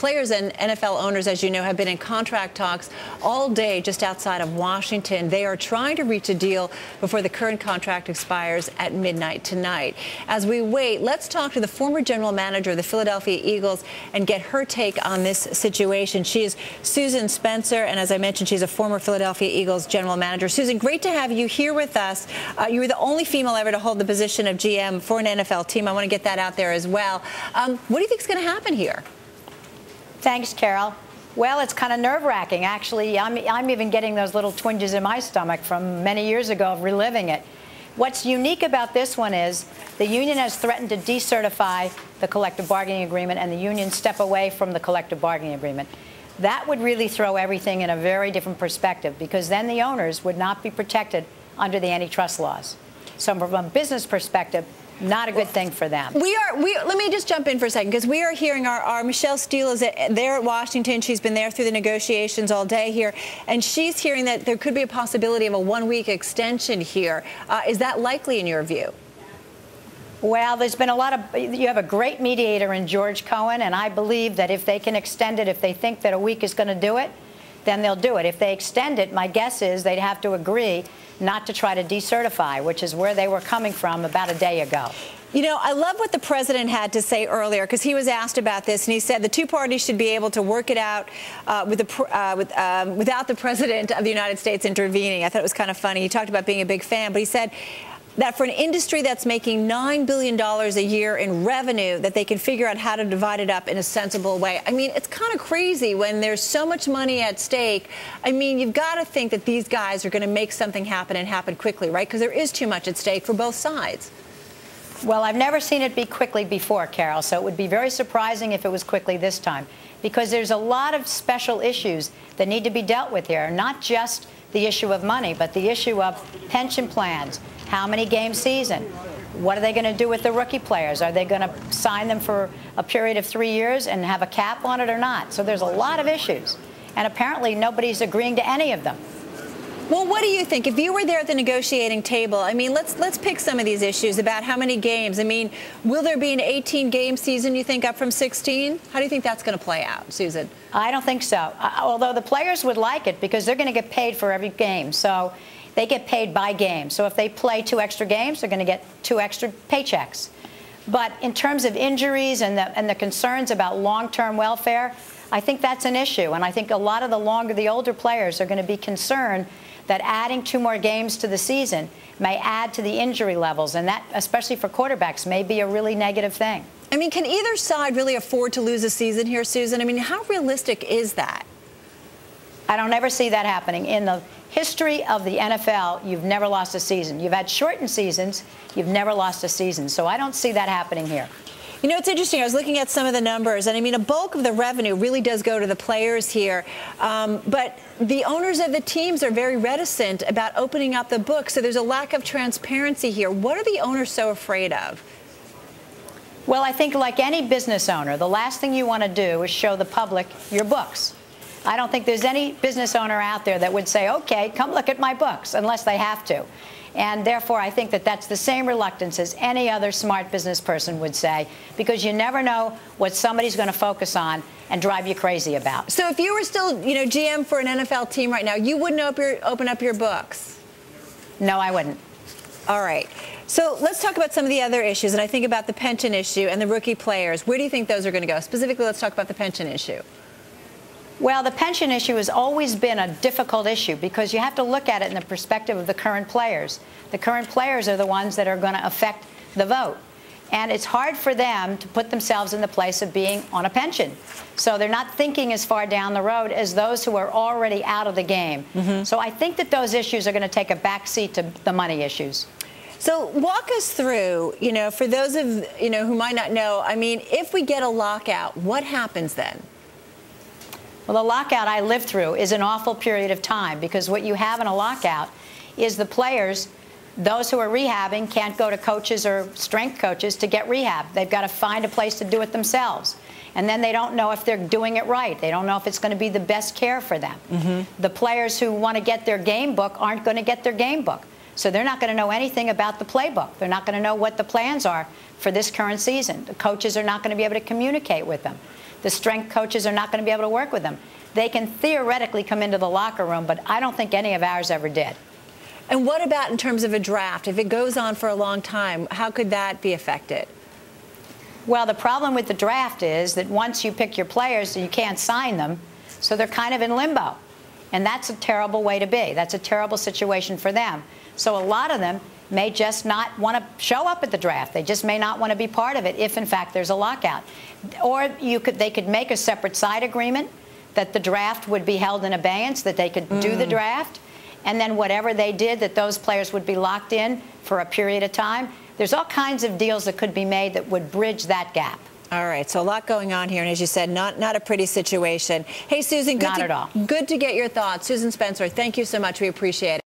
Players and NFL owners, as you know, have been in contract talks all day just outside of Washington. They are trying to reach a deal before the current contract expires at midnight tonight. As we wait, let's talk to the former general manager of the Philadelphia Eagles and get her take on this situation. She is Tose Spencer, and as I mentioned, she's a former Philadelphia Eagles general manager. Susan, great to have you here with us. You were the only female ever to hold the position of GM for an NFL team. I want to get that out there as well. What do you think is going to happen here? Thanks, Carol. Well, it's kind of nerve-wracking, actually. I'm even getting those little twinges in my stomach from many years ago of reliving it. What's unique about this one is the union has threatened to decertify the collective bargaining agreement and the union step away from the collective bargaining agreement. That would really throw everything in a very different perspective, because then the owners would not be protected under the antitrust laws. So from a business perspective, not a good thing for them. Let me just jump in for a second, because we are hearing our Michelle Steele is there at Washington. She's been there through the negotiations all day here, and she's hearing that there could be a possibility of a one-week extension here. Is that likely in your view? Well, there's been a lot of, you have a great mediator in George Cohen, and I believe that if they can extend it, if they think that a week is going to do it, then they'll do it. If they extend it, my guess is they'd have to agree not to try to decertify, which is where they were coming from about a day ago. You know, I love what the president had to say earlier, because he was asked about this, and he said the two parties should be able to work it out without the president of the United States intervening. I thought it was kind of funny. He talked about being a big fan, but he said that for an industry that's making $9 billion a year in revenue, that they can figure out how to divide it up in a sensible way. I mean, it's kind of crazy when there's so much money at stake. I mean, you've got to think that these guys are going to make something happen and happen quickly, right? Because there is too much at stake for both sides. Well, I've never seen it be quickly before, Carol, so it would be very surprising if it was quickly this time, because there's a lot of special issues that need to be dealt with here, not just the issue of money, but the issue of pension plans. How many game season? What are they going to do with the rookie players? Are they going to sign them for a period of 3 years and have a cap on it or not? So there's a lot of issues, and apparently nobody's agreeing to any of them. Well, what do you think? If you were there at the negotiating table, I mean, let's pick some of these issues about how many games. I mean, will there be an 18-game season, you think, up from 16? How do you think that's going to play out, Susan? I don't think so, although the players would like it because they're going to get paid for every game. So they get paid by game. So if they play 2 extra games, they're going to get 2 extra paychecks. But in terms of injuries and the concerns about long-term welfare, I think that's an issue. And I think a lot of the older players are going to be concerned that adding 2 more games to the season may add to the injury levels. And that, especially for quarterbacks, may be a really negative thing. I mean, can either side really afford to lose a season here, Susan? I mean, how realistic is that? I don't ever see that happening. In the history of the NFL, you've never lost a season. You've had shortened seasons. You've never lost a season. So I don't see that happening here. You know, it's interesting. I was looking at some of the numbers, and I mean, a bulk of the revenue really does go to the players here. But the owners of the teams are very reticent about opening up the book. So there's a lack of transparency here. What are the owners so afraid of? Well, I think like any business owner, the last thing you want to do is show the public your books. I don't think there's any business owner out there that would say, OK, come look at my books, unless they have to. And therefore, I think that that's the same reluctance as any other smart business person would say, because you never know what somebody's going to focus on and drive you crazy about. So if you were still, you know, GM for an NFL team right now, you wouldn't open up your books? No, I wouldn't. All right. So let's talk about some of the other issues. And I think about the pension issue and the rookie players. Where do you think those are going to go? Specifically, let's talk about the pension issue. Well, the pension issue has always been a difficult issue because you have to look at it in the perspective of the current players. The current players are the ones that are going to affect the vote. And it's hard for them to put themselves in the place of being on a pension. So they're not thinking as far down the road as those who are already out of the game. So I think that those issues are going to take a backseat to the money issues. So walk us through, you know, for those of, you know, who might not know, I mean, if we get a lockout, what happens then? Well, the lockout I lived through is an awful period of time, because what you have in a lockout is the players, those who are rehabbing, can't go to coaches or strength coaches to get rehab. They've got to find a place to do it themselves. And then they don't know if they're doing it right. They don't know if it's going to be the best care for them. The players who want to get their game book aren't going to get their game book. So they're not going to know anything about the playbook. They're not going to know what the plans are for this current season. The coaches are not going to be able to communicate with them. The strength coaches are not going to be able to work with them. They can theoretically come into the locker room, but I don't think any of ours ever did. And what about in terms of a draft? If it goes on for a long time, how could that be affected? Well, the problem with the draft is that once you pick your players, you can't sign them, so they're kind of in limbo. And that's a terrible way to be. That's a terrible situation for them. So a lot of them may just not want to show up at the draft. They just may not want to be part of it if, in fact, there's a lockout. Or they could make a separate side agreement that the draft would be held in abeyance, that they could do the draft, and then whatever they did, that those players would be locked in for a period of time. There's all kinds of deals that could be made that would bridge that gap. All right, so a lot going on here, and as you said, not a pretty situation. Hey, Susan, not at all. Good to get your thoughts. Susan Spencer, thank you so much. We appreciate it.